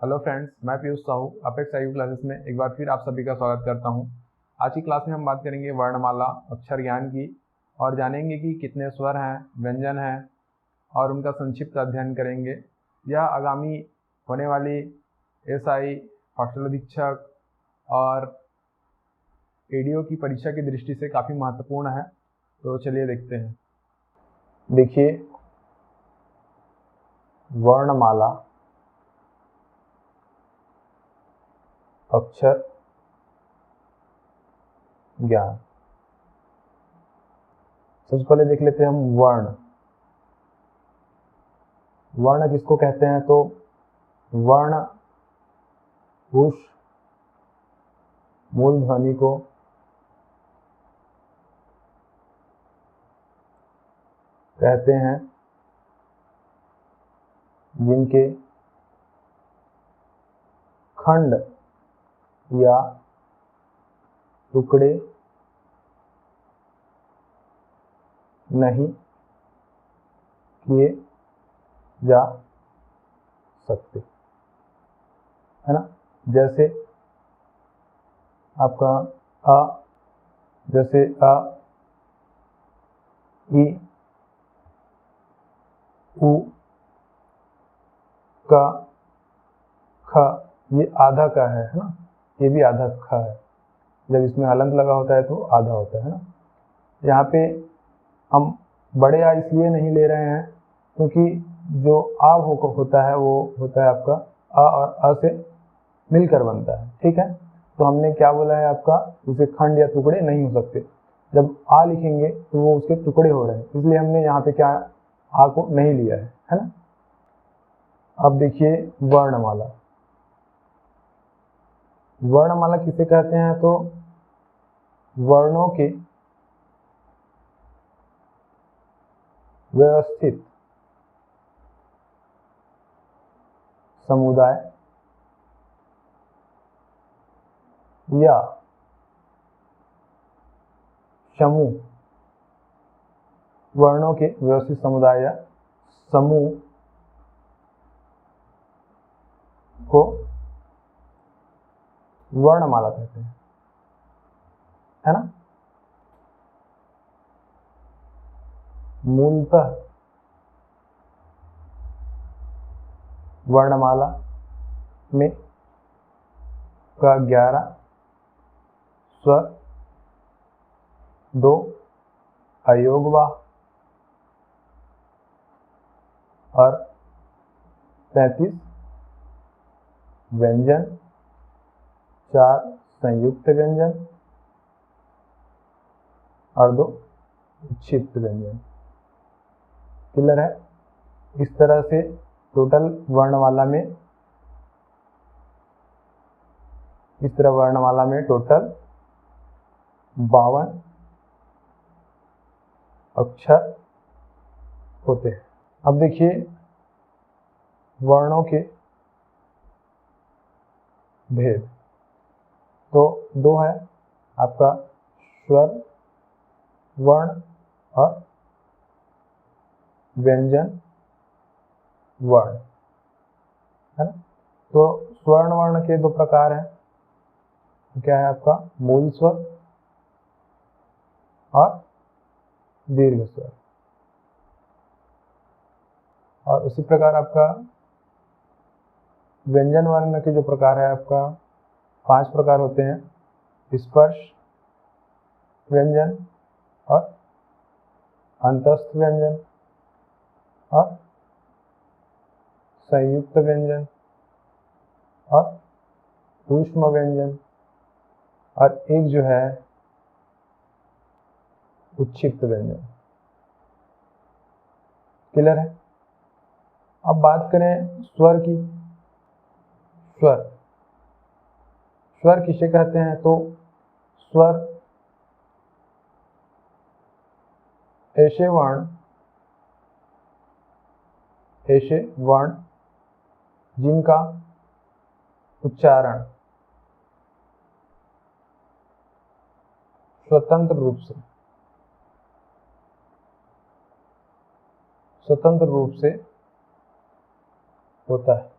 Hello friends, मैं Piyush Sahu apex IU classes में एक बार फिर आप सभी का स्वागत करता हूं। आज की क्लास में हम बात करेंगे वर्णमाला अक्षर ज्ञान की और जानेंगे कि कितने स्वर हैं, व्यंजन हैं और उनका संक्षिप्त अध्ययन करेंगे। यह आगामी होने वाली एसआई, हॉस्टल अधीक्षक और एडीओ की परीक्षा की दृष्टि से काफ़ी महत्वपूर्ण है। तो चलिए देखते हैं। देखिए, वर्णमाला अक्षर ज्ञान। सबसे पहले देख लेते हैं हम वर्ण। वर्ण किसको कहते हैं? तो वर्ण उस मूल ध्वनि को कहते हैं जिनके खंड या टुकड़े नहीं किए जा सकते, है ना। जैसे आपका अ, जैसे अ, ई, उ, का, ख, ये आधा का है ना। ये भी आधा ख है। जब इसमें हलंत लगा होता है तो आधा होता है ना। यहाँ पे हम बड़े आ इसलिए नहीं ले रहे हैं क्योंकि जो आ होता है वो होता है आपका अ और अ से मिलकर बनता है, ठीक है। तो हमने क्या बोला है आपका, उसे खंड या टुकड़े नहीं हो सकते। जब आ लिखेंगे तो वो उसके टुकड़े हो रहे हैं, इसलिए हमने यहाँ पे क्या आ को नहीं लिया है ना। अब देखिए वर्णमाला। वर्णमाला किसे कहते हैं? तो वर्णों के व्यवस्थित समुदाय या समूह, वर्णों के व्यवस्थित समुदाय या समूह को वर्णमाला कहते हैं, है ना। मूलतः वर्णमाला में का 11 स्वर, 2 अयोगवाह और 33 व्यंजन, 4 संयुक्त व्यंजन और 2 विक्षिप्त व्यंजन। क्लियर है? इस तरह से टोटल वर्णमाला में टोटल 52 अक्षर होते हैं। अब देखिए वर्णों के भेद। तो 2 है आपका स्वर वर्ण और व्यंजन वर्ण, है ना। तो स्वर्ण वर्ण के 2 प्रकार हैं। क्या है आपका? मूल स्वर और दीर्घ स्वर। और उसी प्रकार आपका व्यंजन वर्ण के जो प्रकार है आपका 5 प्रकार होते हैं: स्पर्श व्यंजन और अंतस्थ व्यंजन और संयुक्त व्यंजन और सूक्ष्म व्यंजन और एक जो है विक्षिप्त व्यंजन। क्लियर है? अब बात करें स्वर की। स्वर किसे कहते हैं? तो स्वर ऐसे वर्ण जिनका उच्चारण स्वतंत्र रूप से होता है।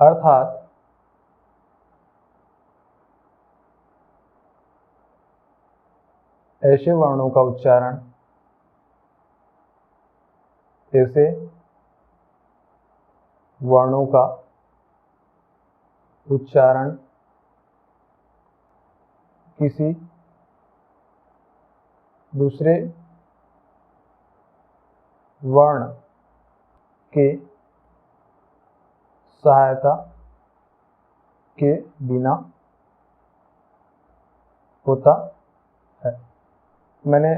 अर्थात ऐसे वर्णों का उच्चारण ऐसे वर्णों का उच्चारण किसी दूसरे वर्ण के सहायता के बिना होता है। मैंने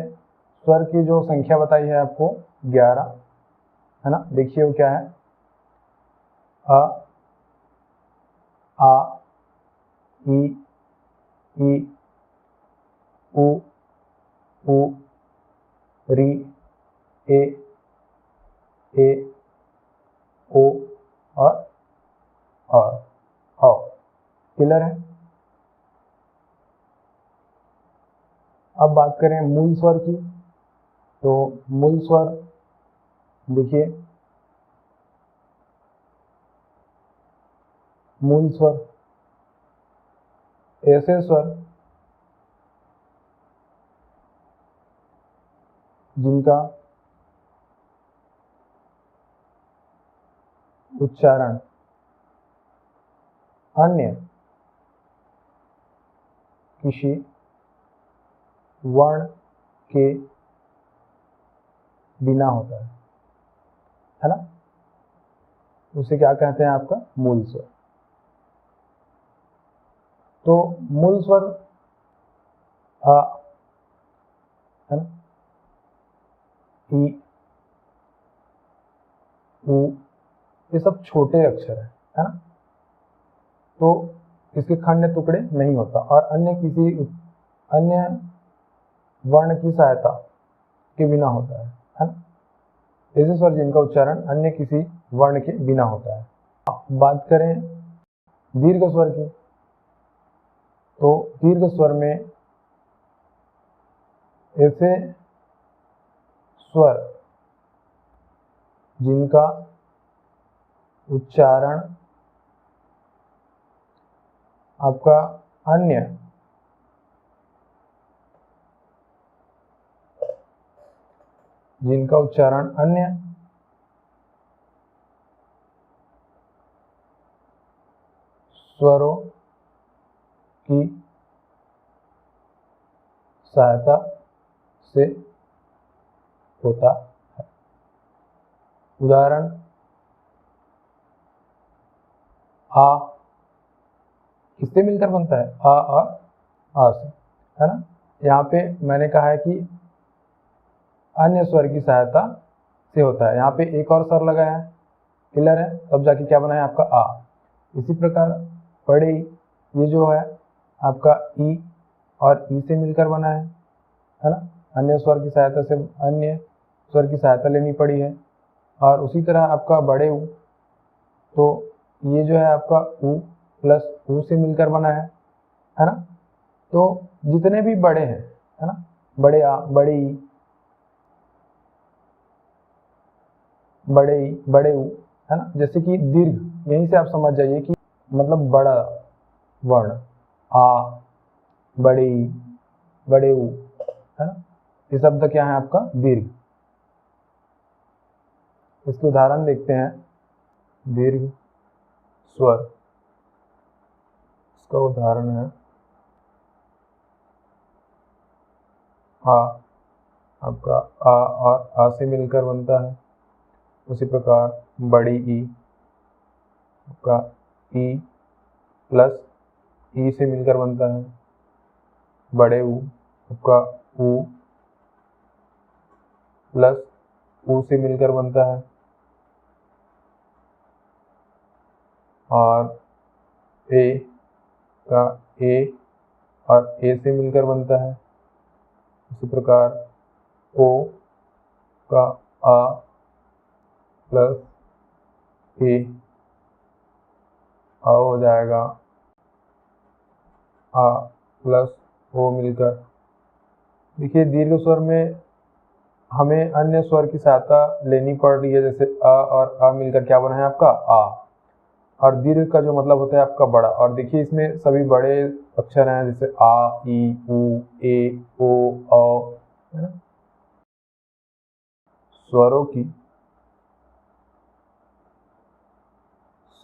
स्वर की जो संख्या बताई है आपको 11, है ना। देखिए वो क्या है, अ, आ, ई, उ, री, ए, ओ और औ। क्लियर है। अब बात करें मूल स्वर की, तो मूल स्वर देखिए, मूल स्वर ऐसे स्वर जिनका उच्चारण अन्य किसी वर्ण के बिना होता है ना। उसे क्या कहते हैं, आपका मूल स्वर। तो मूल स्वर अ, है ना, ई, उ, ये सब छोटे अक्षर है ना। तो इसके खंड टुकड़े नहीं होता और अन्य वर्ण की सहायता के बिना होता है ना। ऐसे स्वर जिनका उच्चारण अन्य किसी वर्ण के बिना होता है। बात करें दीर्घ स्वर की, तो दीर्घ स्वर में ऐसे स्वर जिनका उच्चारण आपका अन्य स्वरों की सहायता से होता है। उदाहरण, आ किससे मिलकर बनता है, आ और आ से, है ना। यहाँ पे मैंने कहा है कि अन्य स्वर की सहायता से होता है, यहाँ पे एक और स्वर लगाया है, क्लियर है, तब जाके क्या बना है आपका आ। इसी प्रकार बड़े ये जो है आपका ई और ई से मिलकर बना है ना। अन्य स्वर की सहायता लेनी पड़ी है। और उसी तरह आपका बड़े ऊ, तो ये जो है आपका ऊ प्लस ऊ से मिलकर बना है ना। तो जितने भी बड़े हैं, है ना, बड़े आ, बड़े ई, बड़े ऊ, है ना। जैसे कि दीर्घ, यहीं से आप समझ जाइए कि मतलब बड़ा वर्ण आ, बड़े ई, बड़े ऊ, है ना। ये शब्द क्या है आपका दीर्घ। इसके उदाहरण देखते हैं। दीर्घ स्वर, इसका उदाहरण है आ, आपका आ और आ से मिलकर बनता है। उसी प्रकार बड़ी ई, आपका ई प्लस ई से मिलकर बनता है। बड़े ऊ, आपका ऊ प्लस ऊ से मिलकर बनता है। और ए का ए और ए से मिलकर बनता है। इसी प्रकार ओ का आ प्लस ए, आ हो जाएगा, आ प्लस ओ मिलकर। देखिए दीर्घ स्वर में हमें अन्य स्वर की सहायता लेनी पड़ रही है, जैसे अ और अ मिलकर क्या बना है आपका आ। और दीर्घ का जो मतलब होता है आपका बड़ा। और देखिए इसमें सभी बड़े अक्षर हैं, जैसे आ, ई, उ, ए, ओ, औ, है ना। स्वरों की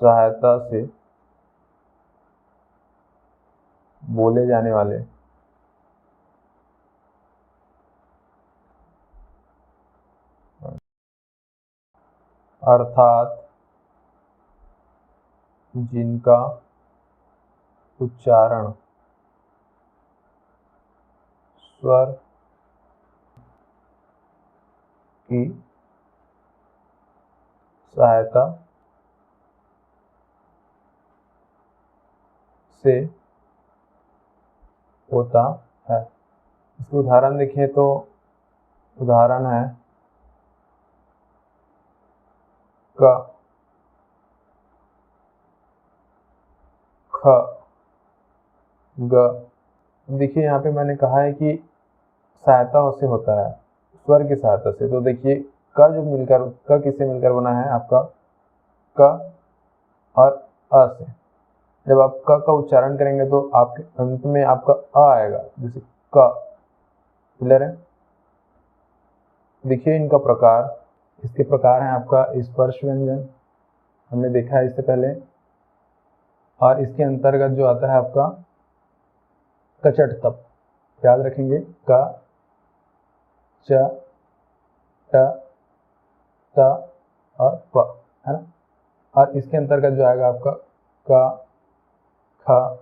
सहायता से बोले जाने वाले अर्थात जिनका उच्चारण स्वर की सहायता से होता है। इसके उदाहरण देखें तो उदाहरण है क, ख, ग। देखिए यहाँ पे मैंने कहा है कि सहायता से होता है, स्वर की सहायता से। तो देखिए क जो मिलकर, क किससे मिलकर बना है आपका, क और अ से। जब आप क का उच्चारण करेंगे तो आपके अंत में आपका अ आएगा, जैसे क। क्लियर है। देखिए इनका प्रकार, इसके प्रकार हैं आपका स्पर्श व्यंजन, हमने देखा है इससे पहले। और इसके अंतर्गत जो आता है आपका कचट तप, याद रखेंगे, क, च, ट, त और प, है ना। और इसके अंतर्गत जो आएगा आपका क, ख,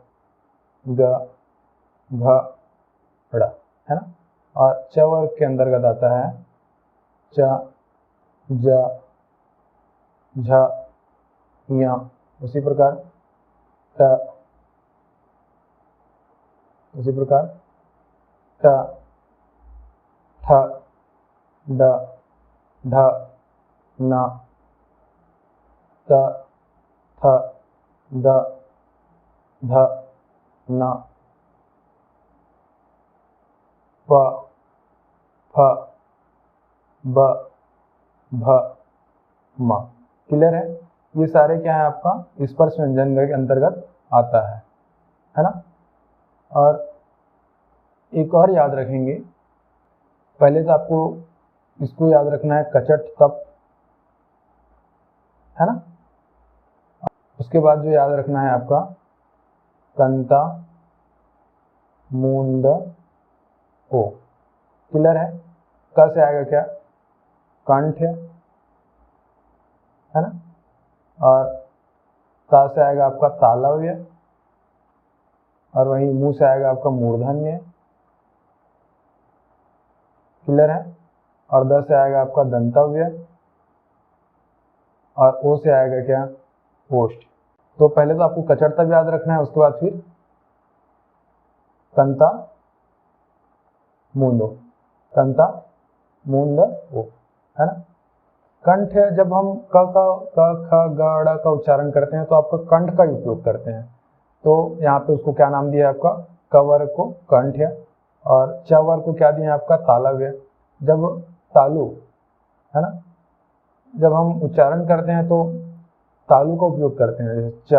ग, घ, ड़, है ना। और च वर्ग के अंतर्गत आता है च, ज, झ, ञ। उसी प्रकार ट, उसी प्रकार ट, ठ, ड, ढ, न, त, थ, द, ध, न, प, फ, ब, भ, म। क्लियर है। ये सारे क्या है आपका स्पर्श व्यंजन के अंतर्गत आता है ना। और एक और याद रखेंगे, पहले तो आपको इसको याद रखना है कचट तप, है ना। उसके बाद जो याद रखना है आपका कंता मूंद ओ। क्लियर है। क से आएगा क्या, कंठ, है ना। और ता से आएगा आपका तालव्य, और वहीं मुंह से आएगा आपका मूर्धन्य। क्लियर है। और द से आएगा आपका दंतव्य, और ओ से आएगा क्या, ओष्ठ। तो पहले तो आपको कचट तप याद रखना है, उसके बाद फिर कंता मूंदो, कंता मूंद ओ, है ना। कंठ, जब हम क ख ग ड़ का उच्चारण करते हैं तो आपका कंठ का ही उपयोग करते हैं। तो यहाँ पे उसको क्या नाम दिया है आपका, क वर्ग को कंठ, और च वर्ग को क्या दिया है आपका, तालव्य। जब तालु, है ना, जब हम उच्चारण करते हैं तो तालु का उपयोग करते हैं, जैसे च,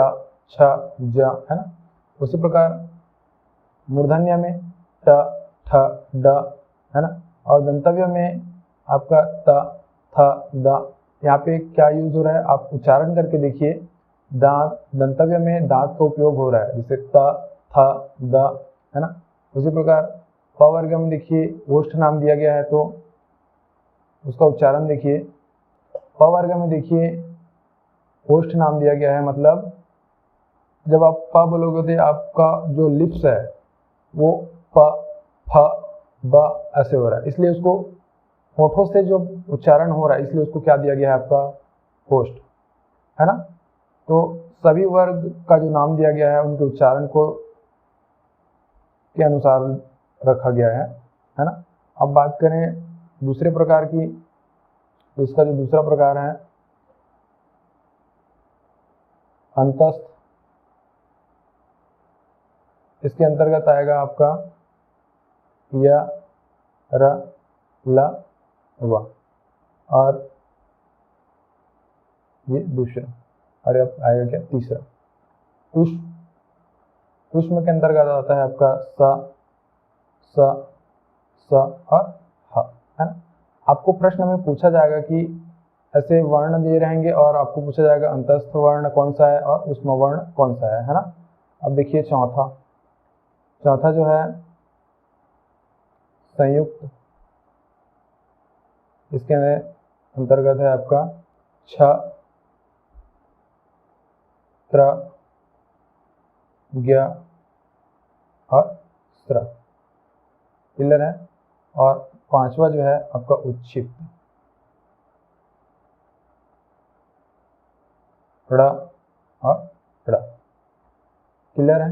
छ, ज, है ना। उसी प्रकार मूर्धन्य में ट, ठ, ड, है ना। और दंतव्य में आपका त, थ, द। यहाँ पे क्या यूज हो रहा है, आप उच्चारण करके देखिए, दांत, दंतव्य में दांत का उपयोग हो रहा है, जैसे त, थ, द, है ना। उसी प्रकार प वर्ग में देखिए ओष्ठ नाम दिया गया है, तो उसका उच्चारण देखिए, प वर्ग में देखिए ओष्ठ नाम दिया गया है, मतलब जब आप प बोलोगे तो आपका जो लिप्स है वो प, फ, ब ऐसे हो रहा है, इसलिए उसको होठों से जो उच्चारण हो रहा है, इसलिए उसको क्या दिया गया है आपका, ओष्ठ, है ना। तो सभी वर्ग का जो नाम दिया गया है उनके उच्चारण को के अनुसार रखा गया है ना। अब बात करें दूसरे प्रकार की, तो इसका जो दूसरा प्रकार है अंतस्थ, इसके अंतर्गत आएगा आपका य, र, ल, व, और ये दूसरा और अब आएगा क्या, तीसरा ऊष्म। ऊष्म के अंतर्गत आता है आपका स और ह, है ना। आपको प्रश्न में पूछा जाएगा कि ऐसे वर्ण दिए रहेंगे और आपको पूछा जाएगा अंतस्थ वर्ण कौन सा है और ऊष्म वर्ण कौन सा है ना। अब देखिए चौथा जो है संयुक्त, इसके अंतर्गत है आपका छ, त्र, ज्ञ और स्त्र, क्लियर है। और पांचवा जो है आपका उच्छिष्ट, ड़ और ड़, क्लियर है।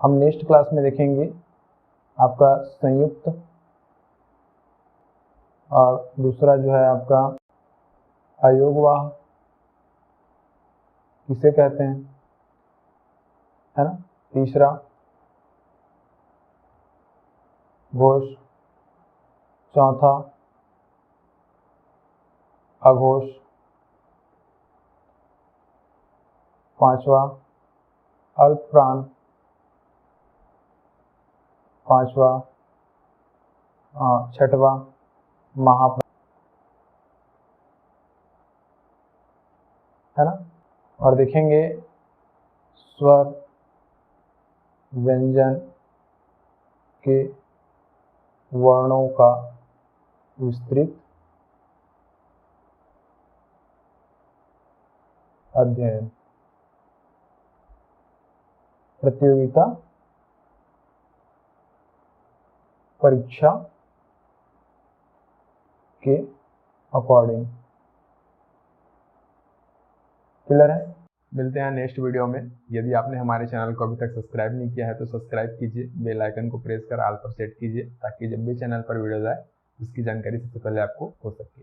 हम नेक्स्ट क्लास में देखेंगे आपका संयुक्त और दूसरा जो है आपका अयोगवाह किसे कहते हैं, है ना। तीसरा घोष, चौथा अघोष, पांचवा अल्पप्राण, छठवा महाप्राण, है ना। और देखेंगे स्वर व्यंजन के वर्णों का विस्तृत अध्ययन, प्रतियोगिता परीक्षा के अकॉर्डिंग, क्लियर है। मिलते हैं नेक्स्ट वीडियो में। यदि आपने हमारे चैनल को अभी तक सब्सक्राइब नहीं किया है तो सब्सक्राइब कीजिए, बेल आइकन को प्रेस कर ऑल पर सेट कीजिए ताकि जब भी चैनल पर वीडियो आए उसकी जानकारी सबसे पहले आपको हो सके।